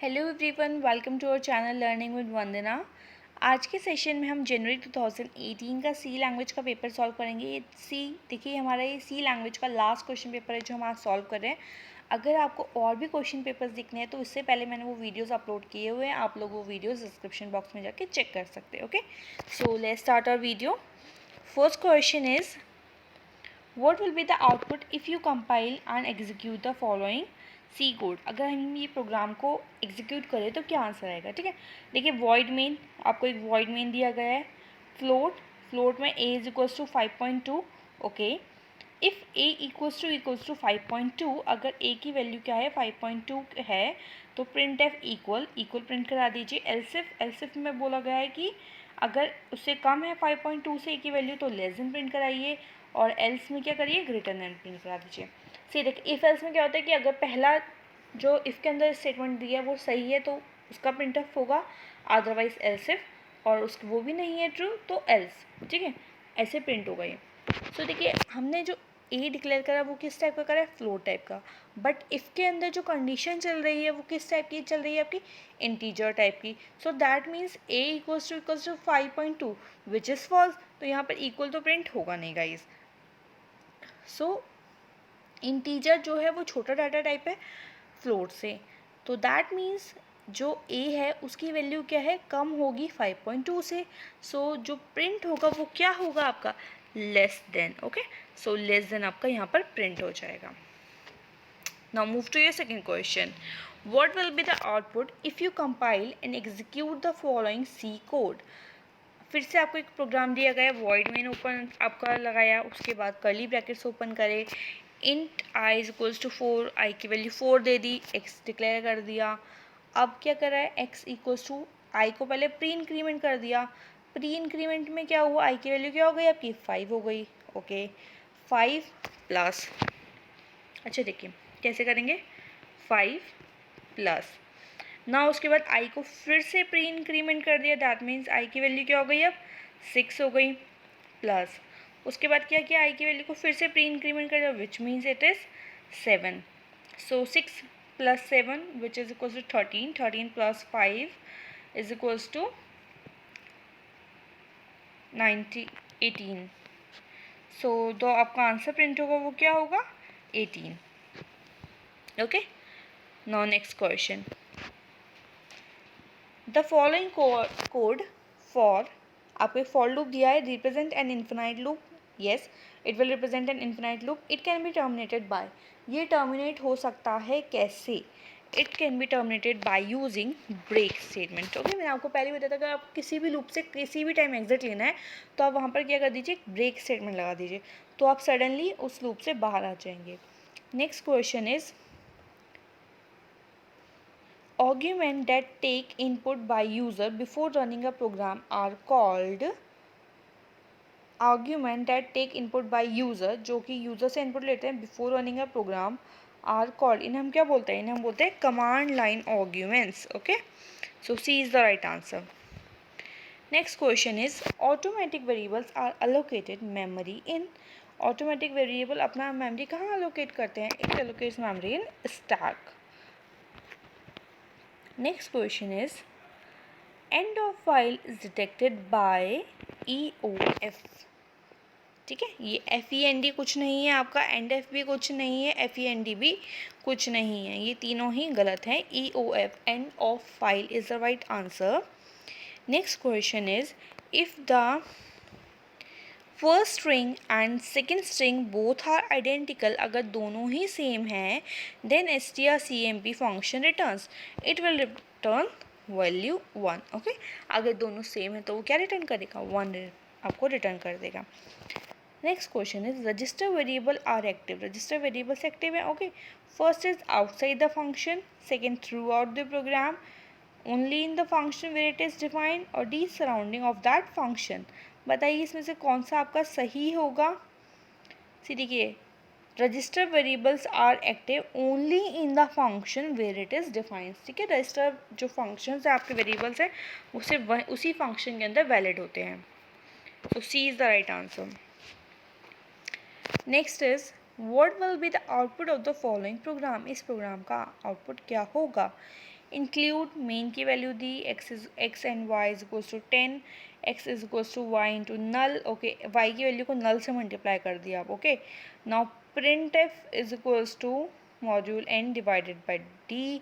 Hello everyone, welcome to our channel learning with Vandana. आज के session में हम जनवरी 2018 का सी लैंग्वेज का पेपर सॉल्व करेंगे। ये देखिए हमारा ये सी लैंग्वेज का लास्ट क्वेश्चन पेपर है जो हम आज सॉल्व कर रहे हैं। अगर आपको और भी क्वेश्चन पेपर्स दिखने हैं तो इससे पहले मैंने वो वीडियोस अपलोड किए हुए हैं, आप लोग वो वीडियोस डिस्क्रिप्शन बॉक्स में जाके चेक कर सकते हैं। Okay, so let's start our video. First question is what will be the output if you compile and execute the following C code. अगर हम ये प्रोग्राम को एग्जीक्यूट करें तो क्या आंसर आएगा। ठीक है, देखिए वॉइड मेन, आपको एक वॉइड मेन दिया गया है। फ्लोट में a is equals to 5.2। Okay, if a equals to 5.2, अगर a की वैल्यू क्या है 5.2 है तो प्रिंट एफ इक्वल प्रिंट करा दीजिए। एलसिफ में बोला गया है कि अगर उससे कम है 5.2 से a की वैल्यू तो लेस देन प्रिंट कराइए, और एल्स में क्या करिए ग्रेटर देन प्रिंट करा दीजिए। सी देखिए इफ़ एल्स में क्या होता है कि अगर पहला जो इफ़ के अंदर स्टेटमेंट दिया है वो सही है तो उसका प्रिंट एफ होगा, अदरवाइज एल्स इफ, और उसकी वो भी नहीं है ट्रू तो एल्स। ठीक है, ऐसे प्रिंट होगा ये। सो देखिए हमने जो ए डिक्लेयर करा वो किस टाइप का करा है, फ्लोट टाइप का। बट इफ़ के अंदर जो कंडीशन चल रही है वो किस टाइप की चल रही है, आपकी इंटीजर टाइप की। So that means A equals to 5.2 which is false. तो यहाँ पर इक्वल तो प्रिंट होगा नहीं गाइज। सो इंटीजर जो है वो छोटा डाटा टाइप है फ्लोट से, तो दैट मीन्स जो a है उसकी वैल्यू क्या है, कम होगी 5.2 से। सो जो प्रिंट होगा वो क्या होगा आपका, less than. Okay, so less than आपका यहाँ पर प्रिंट हो जाएगा। Now move to your second question. What will be the output if you compile and execute the following C code. फिर से आपको एक प्रोग्राम दिया गया, वॉइड मेन ओपन आपका लगाया, उसके बाद कर्ली ब्रैकेट्स ओपन करे, int I is equals to 4, I की वैल्यू 4 दे दी, एक्स डिक्लेयर कर दिया। अब क्या कर रहा है, एक्स इक्वल्स टू आई को पहले प्री इंक्रीमेंट कर दिया। प्री इंक्रीमेंट में क्या हुआ, आई की वैल्यू क्या हो गई आपकी 5 हो गई। ओके, 5 प्लस, अच्छा देखिए कैसे करेंगे, 5 प्लस ना, उसके बाद आई को फिर से प्री इंक्रीमेंट कर दिया, दैट मीन्स आई की वैल्यू क्या हो गई अब 6 हो गई। प्लस उसके बाद क्या किया, आई की वैल्यू को फिर से प्री इंक्रीमेंट कर दिया which means it is 7। So 6 plus 7 which is equals to 13, 13 plus 5 is equals to 18। So तो आपका आंसर प्रिंट होगा वो क्या होगा, 18। Okay, now next question. The following code for, आपको एक फॉर लूप दिया है, represent an infinite loop. Yes, it will represent an infinite loop. It can be terminated by, ये टर्मिनेट हो सकता है कैसे, it can be terminated by using break statement. Okay, मैंने आपको पहले बताया था अगर आप किसी भी लूप से किसी भी टाइम एग्जिट लेना है तो आप वहाँ पर क्या कर दीजिए, ब्रेक स्टेटमेंट लगा दीजिए, तो आप सडनली उस लूप से बाहर आ जाएंगे। Next question is argument that take input by user before running a program are called, argument that take input by user जो कि यूज़र से इनपुट लेते हैं before running a program are called, इन्हें हम क्या बोलते हैं, इन्हें हम बोलते हैं command line arguments. Okay, so C is the right answer. Next question is automatic variables are allocated memory in, automatic variable अपना मेमोरी कहाँ अलोकेट करते हैं, it allocates memory in stack. Next question is end of file is detected by EOF। ठीक है, ये FEND कुछ नहीं है आपका, एंड एफ भी कुछ नहीं है, FEND भी कुछ नहीं है, ये तीनों ही गलत हैं। EOF end of file is the right answer. Next question is if the first string and second string both are identical, अगर दोनों ही सेम हैं, then strcmp function returns, it will return value 1। Okay, अगर दोनों same है तो वो क्या रिटर्न करेगा, 1 आपको रिटर्न कर देगा। Next question is register variable are active, register variables active है। Okay, first is outside the function, second throughout the program, only in the function where it is defined, और the surrounding of that function. बताइए इसमें से कौन सा आपका सही होगा। सी देखिए, register variables are active only in the function where it is defined. ठीक है, रजिस्टर जो फंक्शंस है आपके वेरिएबल्स हैं वो सिर्फ उसी फंक्शन के अंदर वैलिड होते हैं। तो C is the right answer. Next is what will be the output of the following program, इस प्रोग्राम का आउटपुट क्या होगा। इंक्लूड मेन की value the x and y is equals to 10, x is equals to y into null, ओके, y की value को null से multiply कर दिया आप, okay. Now print f is equals to module n divided by d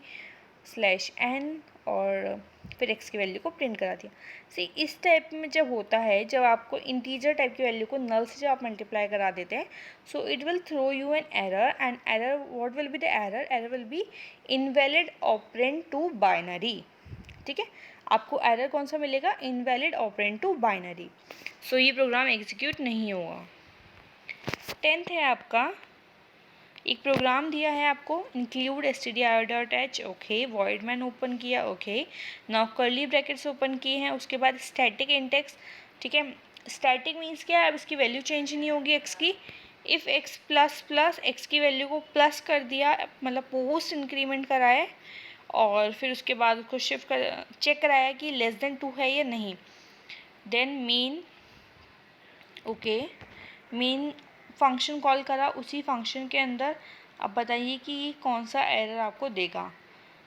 slash n और फिर x की वैल्यू को प्रिंट करा दिया। सी इस टाइप में जब होता है, जब आपको इंटीजर टाइप की वैल्यू को नल से जब आप मल्टीप्लाई करा देते हैं, so it will throw you an error, and error, what will be the error? Error will be invalid operand to binary, ठीक है। आपको एरर कौन सा मिलेगा? Invalid operand to binary. So ये प्रोग्राम एग्जीक्यूट नहीं होगा। 10th है आपका, एक प्रोग्राम दिया है आपको, include stdio.h, okay, void main open किया, okay, now curly brackets open किए हैं, उसके बाद स्टैटिक इंडेक्स, ठीक है। स्टैटिक मीन्स क्या है? अब इसकी वैल्यू चेंज नहीं होगी x की। If x plus plus x की वैल्यू को प्लस कर दिया, मतलब पोस्ट इंक्रीमेंट कराए, और फिर उसके बाद उसको शिफ्ट कर चेक कराया कि लेस देन 2 है या नहीं, then main, okay, main function call करा, उसी फंक्शन के अंदर अब बताइए कि ये कौन सा एरर आपको देगा।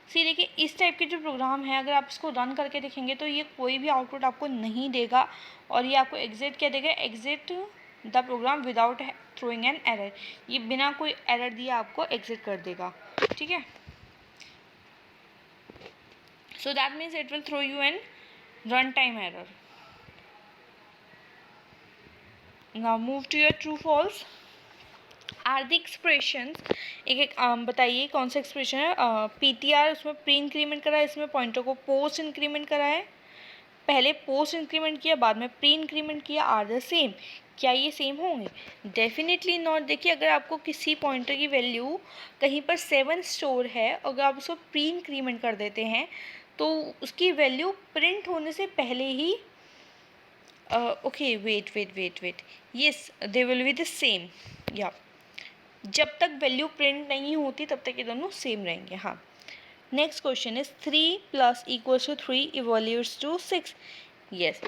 सी देखिए, इस टाइप के जो प्रोग्राम है, अगर आप इसको रन करके देखेंगे तो ये कोई भी आउटपुट आपको नहीं देगा, और ये आपको एग्जिट क्या देगा? Exit the program without throwing an error, ये बिना कोई एरर दिए आपको एग्जिट कर देगा, ठीक है। So that means it will throw you an run time error. Now move to your true false. Are the expressions, एक बताइए कौन सा एक्सप्रेशन है? PTR, उसमें प्री इंक्रीमेंट करा है, इसमें पॉइंटर को पोस्ट इंक्रीमेंट करा है, पहले पोस्ट इंक्रीमेंट किया, बाद में प्री इंक्रीमेंट किया, आर द सेम, क्या ये सेम होंगे? Definitely not. देखिए, अगर आपको किसी पॉइंटर की वैल्यू कहीं पर 7 स्टोर है, अगर आप उसको प्री इंक्रीमेंट कर देते हैं तो उसकी वैल्यू प्रिंट होने से पहले ही okay, wait, yes, they will be the same, या जब तक वैल्यू प्रिंट नहीं होती तब तक ये दोनों सेम रहेंगे। हाँ, next question is 3 plus equals to 3 evaluates to 6, yes.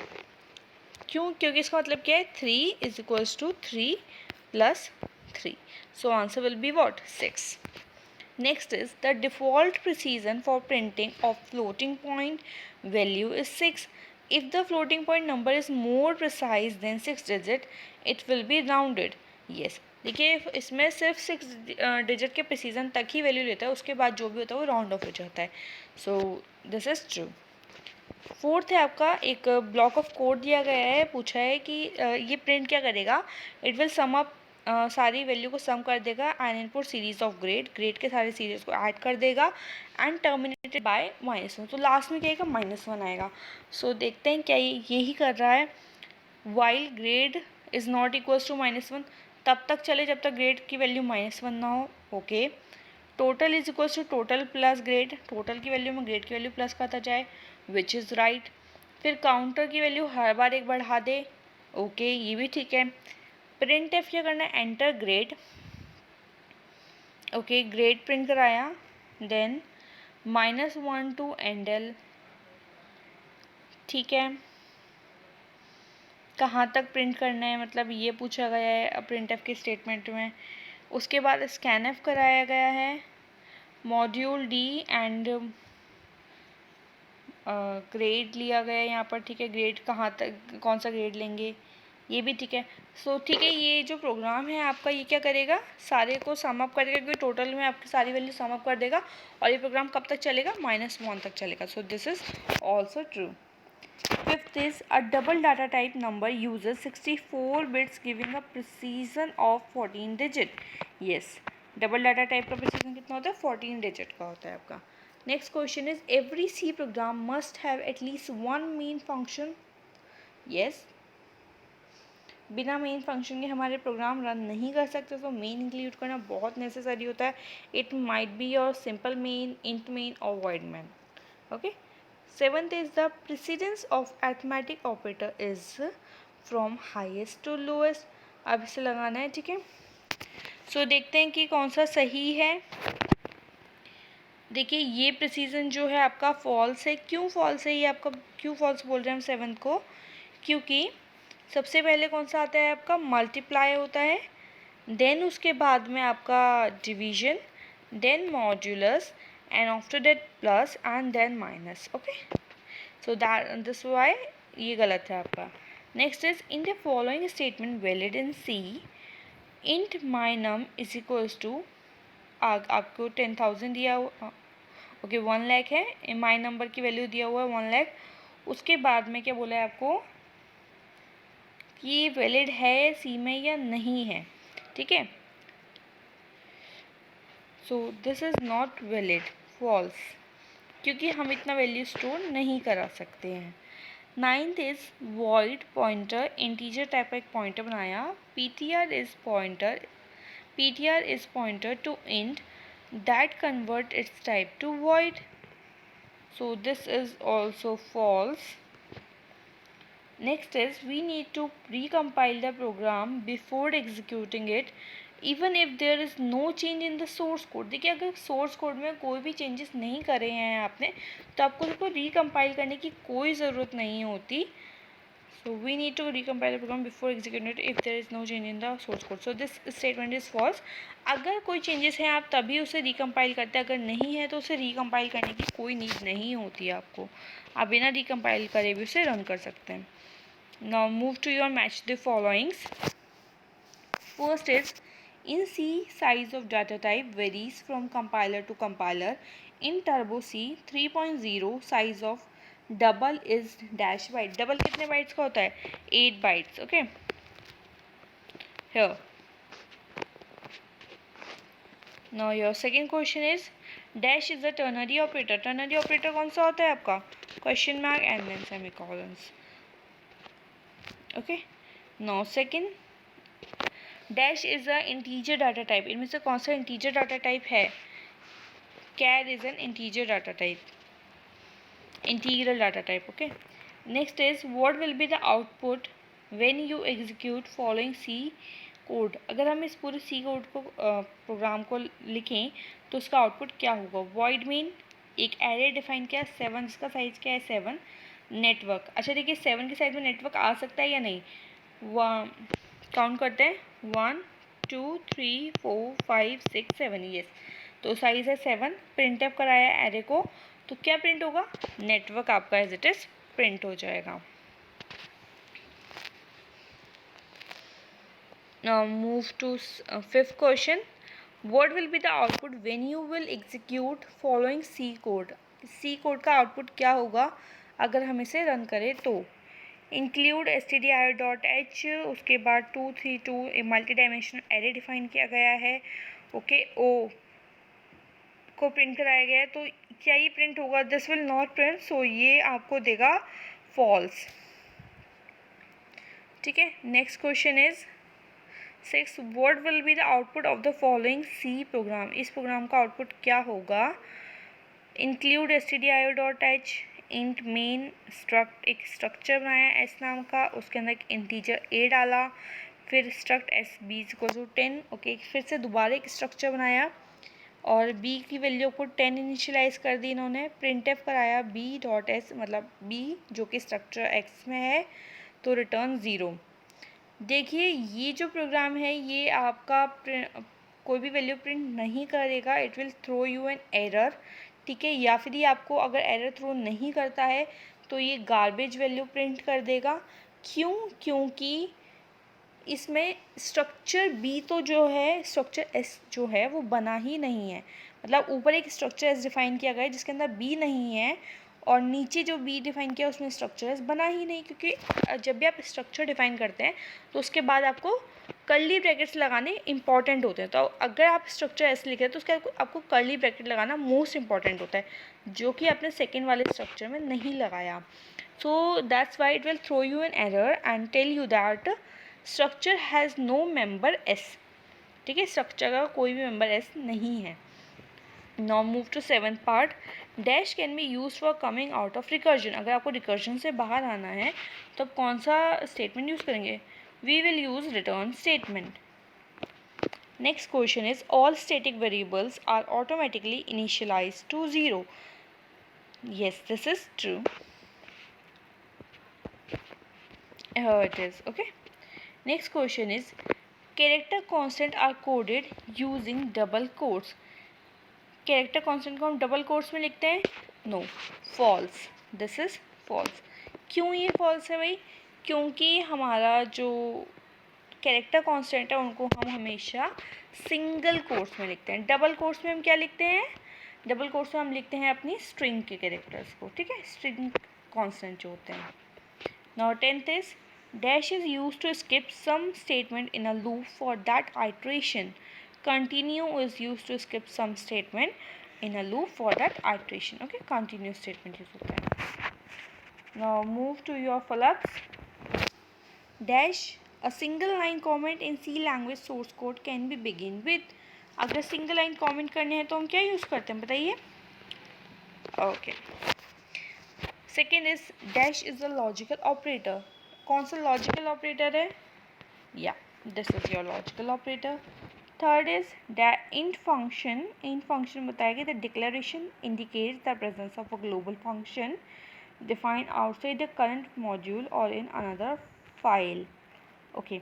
क्यों? क्योंकि इसका मतलब क्या है? 3 is equals to 3 plus 3, so answer will be what? 6। Next is the default precision for printing of floating point value is 6। If the floating point number is more precise than 6 digit, it will be rounded, yes. देखिए, इसमें सिर्फ 6 digit के precision तक ही value लेता है, उसके बाद जो भी होता है वो राउंड ऑफ हो जाता है, so this is true. 4th है आपका, एक ब्लॉक ऑफ कोड दिया गया है, पूछा है कि ये प्रिंट क्या करेगा? इट विल सम अप, सारी वैल्यू को सम कर देगा, and input series of grade के सारे सीरीज को ऐड कर देगा, एंड टर्मिनेटेड बाय -1, तो लास्ट में क्या आएगा? -1 आएगा। सो देखते हैं क्या ये यही कर रहा है। While grade is not equals to -1, तब तक चले जब तक ग्रेड की वैल्यू -1 ना हो, okay. Total is equals to total plus grade, total की वैल्यू में ग्रेड की वैल्यू प्लस करता जाए, विच इज़ राइट। फिर काउंटर की वैल्यू हर बार एक बढ़ा दे, ओके, ये भी ठीक है। प्रिंट एफ क्या करना है? Enter grade, okay, grade print कराया, देन -1 टू एंडल, ठीक है। कहाँ तक प्रिंट करना है, मतलब ये पूछा गया है प्रिंट एफ के स्टेटमेंट में। उसके बाद स्कैन एफ कराया गया है, मॉड्यूल डी एंड ग्रेड लिया गया है यहाँ पर, ठीक है। ग्रेड कहाँ तक, कौन सा ग्रेड लेंगे, ये भी ठीक है। सो ठीक है, ये जो प्रोग्राम है आपका, ये क्या करेगा? सारे को सम अप करेगा, क्योंकि टोटल में आपकी सारी वैल्यू सम अप कर देगा, और ये प्रोग्राम कब तक चलेगा? -1 तक चलेगा, so this is also true. 5th is a double data type number uses 64 bits giving a precision of 14 digit, yes, double data type का प्रिसीजन कितना होता है? 14 डिजिट का होता है आपका। Next question is every C program must have at least 1 main function, yes. बिना main function के हमारे प्रोग्राम रन नहीं कर सकते, तो मेन इंक्लूड करना बहुत नेसेसरी होता है। It might be your simple main, int main और void main, okay. 7th is the precedence of arithmetic operator is from highest to lowest, अब इसे लगाना है, ठीक है। सो देखते हैं कि कौन सा सही है। देखिए, ये प्रिसीजन जो है आपका फॉल्स है। क्यों फॉल्स है? ये आपका क्यों फॉल्स बोल रहे हैं हम 7th को? क्योंकि सबसे पहले कौन सा आता है आपका? मल्टीप्लाई होता है, देन उसके बाद में आपका division, then modulus, and after that plus and then minus. Okay, so that this is why ये गलत है आपका. Next is in the following statement valid in C, int my num is equals to आपको 10,000 दिया हुआ, okay 1 lakh है, my number की value दिया हुआ है 1 लाख. उसके बाद में क्या बोला है आपको कि वैलिड है सी में या नहीं है. ठीक है, so this is not valid, false, क्योंकि हम इतना वैल्यू स्टोर नहीं करा सकते हैं. 9th is void pointer, integer type का एक पॉइंटर बनाया. ptr is pointer to int that convert its type to void, so this is also false. Next is we need to recompile the program before executing it even if there is no change in the source code. देखिए अगर source code में कोई भी changes नहीं करे हैं आपने तो आपको उसको recompile करने की कोई ज़रूरत नहीं होती. So we need to recompile the program before executing it if there is no change in the source code. So this statement is false. अगर कोई changes हैं आप तभी उसे recompile करते हैं, अगर नहीं है तो उसे recompile करने की कोई नीड नहीं होती है आपको, आप बिना recompile करे भी उसे रन कर सकते हैं. Now move to your match the followings. First is in C size of data type varies from compiler to compiler. In Turbo C 3.0 size of double is dash byte. Double कितने bytes का होता है? 8 bytes. Okay. Here. Now your second question is dash is a ternary operator. Ternary operator कौन सा होता है आपका? Question mark and then semicolons. Okay. Now second, dash is a integer data type. इनमें से कौन सा integer data type है? Char is an integer data type, integral data type. Okay. Next is what will be the output when you execute following C code. अगर हम इस पूरे C code को प्रोग्राम को लिखें तो उसका आउटपुट क्या होगा? वॉइड मेन, एक एरे डिफाइन किया 7, जिसका साइज क्या है 7. नेटवर्क, अच्छा देखिए 7 के साइज में नेटवर्क आ सकता है या नहीं, काउंट करते हैं 1 2 3 4 5 6 7. यस, तो साइज है 7. प्रिंट अप कराया एरे को तो क्या प्रिंट होगा? नेटवर्क आपका एज इट इज प्रिंट हो जाएगा. Now move to fifth question. What will be the output when you will execute following C code? C code का आउटपुट क्या होगा अगर हम इसे रन करें तो? इंक्लूड stdio.h, उसके बाद 232 मल्टी डायमेंशनल एरे डिफाइन किया गया है. ओके, ओ को प्रिंट कराया गया है तो क्या ये प्रिंट होगा? दिस विल नॉट प्रिंट, सो ये आपको देगा फॉल्स. ठीक है. Next question is 6. what will be the output of the following C program? इस प्रोग्राम का आउटपुट क्या होगा? Include stdio.h, int main struct, एक स्ट्रक्चर बनाया s नाम का, उसके अंदर एक इंटीजर a डाला, फिर struct s b equal to 10. Okay, फिर से दोबारा एक स्ट्रक्चर बनाया और b की वैल्यू को 10 इनिशियलाइज कर दी इन्होंने. प्रिंट एफ कराया b.s, मतलब b जो कि स्ट्रक्चर x में है, तो रिटर्न 0. देखिए ये जो प्रोग्राम है ये आपका कोई भी वैल्यू प्रिंट नहीं करेगा, it will throw you an error. ठीक है, या फिर ये आपको अगर एरर थ्रो नहीं करता है तो ये गार्बेज वैल्यू प्रिंट कर देगा. क्यों? क्योंकि इसमें स्ट्रक्चर बी तो जो है, स्ट्रक्चर एस जो है वो बना ही नहीं है. मतलब ऊपर एक स्ट्रक्चर एस डिफाइन किया गया है जिसके अंदर बी नहीं है, और नीचे जो बी डिफाइन किया उसमें स्ट्रक्चर एस बना ही नहीं. क्योंकि जब भी आप स्ट्रक्चर डिफाइन करते हैं तो उसके बाद आपको कर्ली ब्रैकेट्स लगाने इंपॉर्टेंट होते हैं. तो अगर आप स्ट्रक्चर एस लिख रहे हैं तो उसके आपको कर्ली ब्रैकेट लगाना मोस्ट इंपॉर्टेंट होता है, जो कि आपने सेकेंड वाले स्ट्रक्चर में नहीं लगाया. So that's why it will throw you an error and tell you that structure has no member S. ठीक है, स्ट्रक्चर का कोई भी मेंबर एस नहीं है. Now move to 7th part. Dash can be use for coming out of recursion. अगर आपको recursion से बाहर आना है तो आप कौन सा स्टेटमेंट यूज़ करेंगे? We will use return statement. Next question is all static variables are automatically initialise to 0. yes, this is true. Here it is. Okay, next question is character constant are coded using double quotes. Character constant को हम double quotes में लिखते हैं? No, false, this is false. क्यों ये false है भाई? क्योंकि हमारा जो कैरेक्टर कांस्टेंट है उनको हम हमेशा सिंगल कोट्स में लिखते हैं। डबल कोट्स में हम क्या लिखते हैं? डबल कोट्स में हम लिखते हैं अपनी स्ट्रिंग के कैरेक्टर्स को, ठीक है, स्ट्रिंग कांस्टेंट जो होते हैं। Now 10th is dash is used to skip some statement in a loop for that iteration. Continue is used to skip some statement in a loop for that iteration. Okay, continue statement use होता है. Now move to your follow-ups. Dash a single line comment in C language source code can be begin with. अगर single line comment करने हैं तो हम क्या use करते हैं बताइए? Okay, second is dash is a logical operator. कौन सा लॉजिकल ऑपरेटर है? या this is your logical operator. Third is int function. int function बताएगा the declaration indicates the presence of a global function defined outside the current module or in another file. ओके,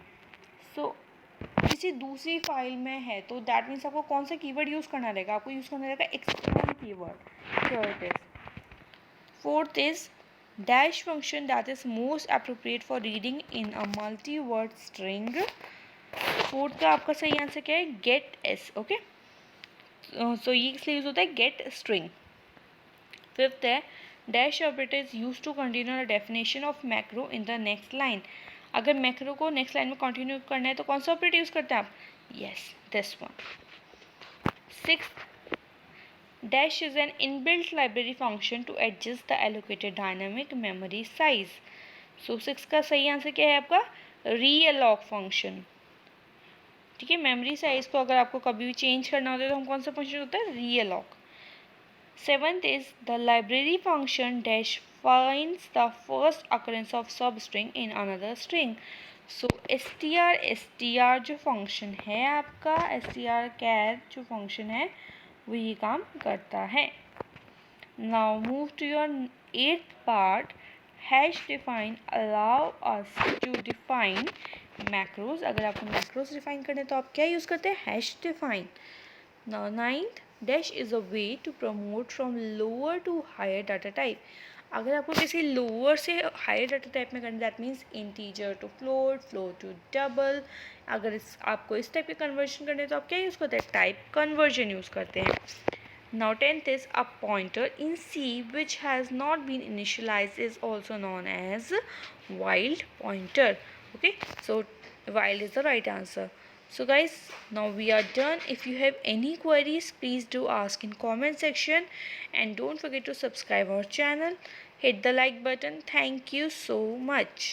सो किसी दूसरी file में है तो दैट मीन्स आपको कौन सा कीवर्ड यूज़ करना रहेगा? आपको यूज़ करना रहेगा external keyword. Third is, fourth is dash function that is most appropriate for reading in a multi-word string. Fourth का आपका सही आंसर क्या है? Gate S. ओके, सो ये इसलिए यूज होता है गेट स्ट्रिंग. फिफ्थ है dash operator is use to continue the definition of macro in the next line. अगर मैक्रो को नेक्स्ट लाइन में कंटिन्यू करना है तो कौन सा ऑपरेटर यूज करते हैं आप? Yes, this one. Sixth, dash is an inbuilt library function to adjust the allocated dynamic memory size. So 6 का सही आंसर क्या है आपका? realloc function. ठीक है, मेमोरी साइज को अगर आपको कभी भी चेंज करना होता है तो हम कौन सा फंक्शन होता है? realloc. Seventh is the library function dash finds the first occurrence of substring in another string. So str जो फंक्शन है आपका, strchar जो फंक्शन है वो ये काम करता है. Now move to your 8th part. Hash define allow us to define macros. अगर आपको मैक्रोज डिफाइन करने तो आप क्या यूज़ करते हैं? Hash define. Now 9th, dash is a way to promote from lower to higher data type. अगर आपको किसी लोअर से हायर डाटा टाइप में करना, that means integer to float, float to double. अगर आपको इस टाइप के कन्वर्जन करने तो आप क्या यूज़ करते हैं? टाइप कन्वर्जन यूज़ करते हैं. Now 10th is a pointer in C which has not been initialised is also known as wild pointer. Okay, so wild is the right answer. So guys, now we are done. If you have any queries, please do ask in comment section and don't forget to subscribe our channel. Hit the like button. Thank you so much.